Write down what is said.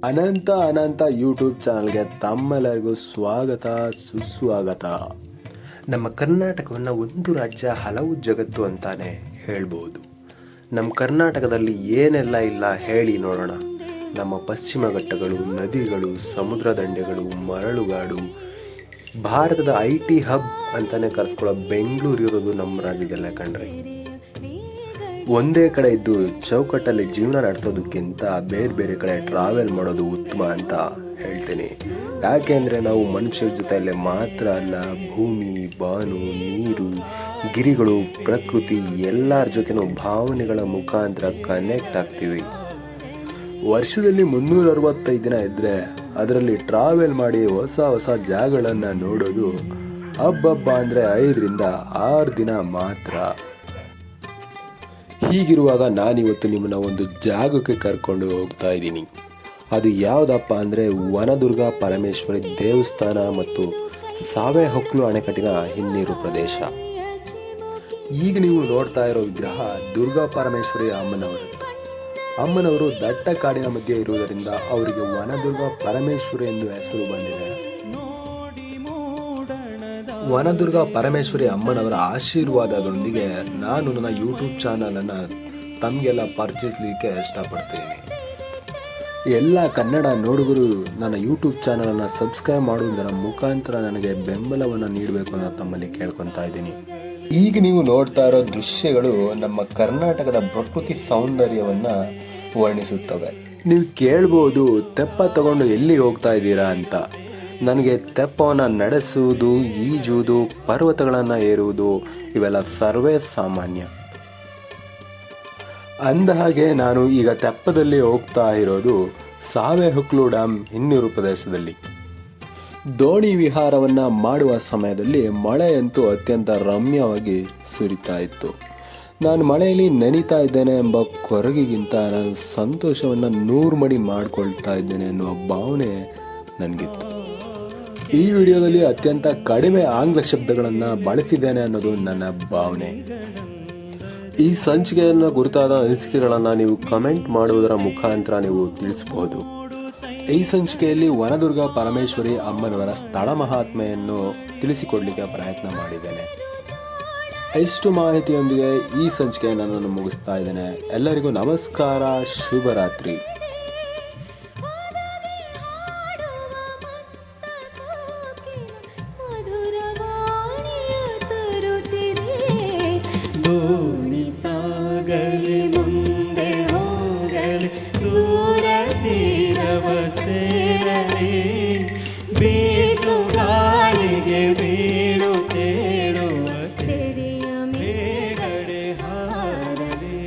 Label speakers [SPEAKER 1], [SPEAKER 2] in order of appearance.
[SPEAKER 1] ಅನಂತ ಅನಂತ YouTube ಚಾನಲ್ಗೆ ತಮ್ಮೆಲ್ಲರಿಗೂ ಸ್ವಾಗತ ಸುಸ್ವಾಗತ. ನಮ್ಮ ಕರ್ನಾಟಕವನ್ನು ಒಂದು ರಾಜ್ಯ ಹಲವು ಜಗತ್ತು ಅಂತಾನೆ ಹೇಳ್ಬೋದು. ನಮ್ಮ ಕರ್ನಾಟಕದಲ್ಲಿ ಏನೆಲ್ಲ ಇಲ್ಲ ಹೇಳಿ ನೋಡೋಣ. ನಮ್ಮ ಪಶ್ಚಿಮ ಘಟ್ಟಗಳು, ನದಿಗಳು, ಸಮುದ್ರ ದಂಡೆಗಳು, ಮರಳುಗಾಡು, ಭಾರತದ IT ಹಬ್ ಅಂತಾನೆ ಕರೆಸ್ಕೊಳ್ಳೋ ಬೆಂಗಳೂರು ಇರೋದು ನಮ್ಮ ರಾಜ್ಯದಲ್ಲೇ ಕಂಡ್ರೆ. ಒಂದೇ ಕಡೆ ಇದ್ದು ಚೌಕಟ್ಟಲ್ಲಿ ಜೀವನ ನಡೆಸೋದಕ್ಕಿಂತ ಬೇರೆ ಬೇರೆ ಕಡೆ ಟ್ರಾವೆಲ್ ಮಾಡೋದು ಉತ್ತಮ ಅಂತ ಹೇಳ್ತೀನಿ. ಯಾಕೆಂದರೆ ನಾವು ಮನುಷ್ಯರ ಜೊತೆಯಲ್ಲೇ ಮಾತ್ರ ಅಲ್ಲ, ಭೂಮಿ, ಬಾನು, ನೀರು, ಗಿರಿಗಳು, ಪ್ರಕೃತಿ ಎಲ್ಲರ ಜೊತೆನೂ ಭಾವನೆಗಳ ಮುಖಾಂತರ ಕನೆಕ್ಟ್ ಆಗ್ತೀವಿ. ವರ್ಷದಲ್ಲಿ 365 ದಿನ ಇದ್ದರೆ ಅದರಲ್ಲಿ ಟ್ರಾವೆಲ್ ಮಾಡಿ ಹೊಸ ಹೊಸ ಜಾಗಗಳನ್ನು ನೋಡೋದು ಹಬ್ಬ ಅಂದರೆ 5 ರಿಂದ 6 ದಿನ ಮಾತ್ರ. ಹೀಗಿರುವಾಗ ನಾನಿವತ್ತು ನಿಮ್ಮನ್ನ ಒಂದು ಜಾಗಕ್ಕೆ ಕರ್ಕೊಂಡು ಹೋಗ್ತಾ ಇದ್ದೀನಿ. ಅದು ಯಾವುದಪ್ಪ ಅಂದರೆ ವನದುರ್ಗಾ ಪರಮೇಶ್ವರಿ ದೇವಸ್ಥಾನ ಮತ್ತು ಸಾವೆಹೊಕ್ಲು ಅಣೆಕಟ್ಟಿನ ಹಿನ್ನೀರು ಪ್ರದೇಶ. ಈಗ ನೀವು ನೋಡ್ತಾ ಇರೋ ವಿಗ್ರಹ ದುರ್ಗಾ ಪರಮೇಶ್ವರಿ ಅಮ್ಮನವರದ್ದು. ಅಮ್ಮನವರು ದಟ್ಟ ಕಾಡಿನ ಮಧ್ಯೆ ಇರುವುದರಿಂದ ಅವರಿಗೆ ವನದುರ್ಗಾ ಪರಮೇಶ್ವರಿ ಎಂದು ಹೆಸರು ಬಂದಿದೆ. ವನದುರ್ಗಾ ಪರಮೇಶ್ವರಿ ಅಮ್ಮನವರ ಆಶೀರ್ವಾದದೊಂದಿಗೆ ನಾನು ನನ್ನ ಯೂಟ್ಯೂಬ್ ಚಾನಲನ್ನು ತಮಗೆಲ್ಲ ಪರಿಚಯಿಸಲಿಕ್ಕೆ ಇಷ್ಟಪಡ್ತೀನಿ. ಎಲ್ಲ ಕನ್ನಡ ನೋಡುಗರು ನನ್ನ ಯೂಟ್ಯೂಬ್ ಚಾನಲನ್ನು ಸಬ್ಸ್ಕ್ರೈಬ್ ಮಾಡುವುದರ ಮುಖಾಂತರ ನನಗೆ ಬೆಂಬಲವನ್ನು ನೀಡಬೇಕು ಅಂತ ತಮ್ಮಲ್ಲಿ ಕೇಳ್ಕೊತಾ ಇದ್ದೀನಿ. ಈಗ ನೀವು ನೋಡ್ತಾ ಇರೋ ದೃಶ್ಯಗಳು ನಮ್ಮ ಕರ್ನಾಟಕದ ಪ್ರಕೃತಿ ಸೌಂದರ್ಯವನ್ನು ವರ್ಣಿಸುತ್ತವೆ. ನೀವು ಕೇಳ್ಬೋದು, ತೆಪ್ಪ ತಗೊಂಡು ಎಲ್ಲಿಗೆ ಹೋಗ್ತಾ ಇದ್ದೀರಾ ಅಂತ. ನನಗೆ ತೆಪ್ಪವನ್ನು ನಡೆಸುವುದು, ಈಜುವುದು, ಪರ್ವತಗಳನ್ನು ಏರುವುದು ಇವೆಲ್ಲ ಸರ್ವೇ ಸಾಮಾನ್ಯ. ಅಂದಹಾಗೆ ನಾನು ಈಗ ತೆಪ್ಪದಲ್ಲಿ ಹೋಗ್ತಾ ಇರೋದು ಸಾವೆಹೊಕ್ಲು ಡ್ಯಾಮ್ ಹಿನ್ನೀರು ಪ್ರದೇಶದಲ್ಲಿ. ದೋಣಿ ವಿಹಾರವನ್ನು ಮಾಡುವ ಸಮಯದಲ್ಲಿ ಮಳೆಯಂತೂ ಅತ್ಯಂತ ರಮ್ಯವಾಗಿ ಸುರಿತಾ ಇತ್ತು. ನಾನು ಮಳೆಯಲ್ಲಿ ನೆನೀತಾ ಇದ್ದೇನೆ ಎಂಬ ಕೊರಗಿಗಿಂತ ನಾನು ಸಂತೋಷವನ್ನು 100 ಮಡಿ ಮಾಡಿಕೊಳ್ತಾ ಇದ್ದೇನೆ ಎನ್ನುವ ಭಾವನೆ ನನಗಿತ್ತು. ಈ ವಿಡಿಯೋದಲ್ಲಿ ಅತ್ಯಂತ ಕಡಿಮೆ ಆಂಗ್ಲ ಶಬ್ದಗಳನ್ನು ಬಳಸಿದ್ದೇನೆ ಅನ್ನೋದು ನನ್ನ ಭಾವನೆ. ಈ ಸಂಚಿಕೆಯನ್ನು ಕುರಿತಾದ ಅನಿಸಿಕೆಗಳನ್ನು ನೀವು ಕಮೆಂಟ್ ಮಾಡುವುದರ ಮುಖಾಂತರ ನೀವು ತಿಳಿಸಬಹುದು. ಈ ಸಂಚಿಕೆಯಲ್ಲಿ ವನದುರ್ಗಾ ಪರಮೇಶ್ವರಿ ಅಮ್ಮನವರ ಸ್ಥಳ ಮಹಾತ್ಮೆಯನ್ನು ತಿಳಿಸಿಕೊಡಲಿಕ್ಕೆ ಪ್ರಯತ್ನ ಮಾಡಿದ್ದೇನೆ. ಇಷ್ಟು ಮಾಹಿತಿಯೊಂದಿಗೆ ಈ ಸಂಚಿಕೆಯನ್ನು ನಾನು ಮುಗಿಸ್ತಾ ಇದ್ದೇನೆ. ಎಲ್ಲರಿಗೂ ನಮಸ್ಕಾರ, ಶುಭರಾತ್ರಿ.
[SPEAKER 2] ದೋಣಿ ಸಾಗಲಿ ಮುಂದೆ ಹೋಗಲಿ, ದೂರ ತೀರವ ಸೇರಲಿ, ಬೀಸು ಗಾಳಿಗೆ ಬೀಳು ತೇಳುವ ತೆರೆಯ ಮೇಗಡೆ ಹಾರಲಿ.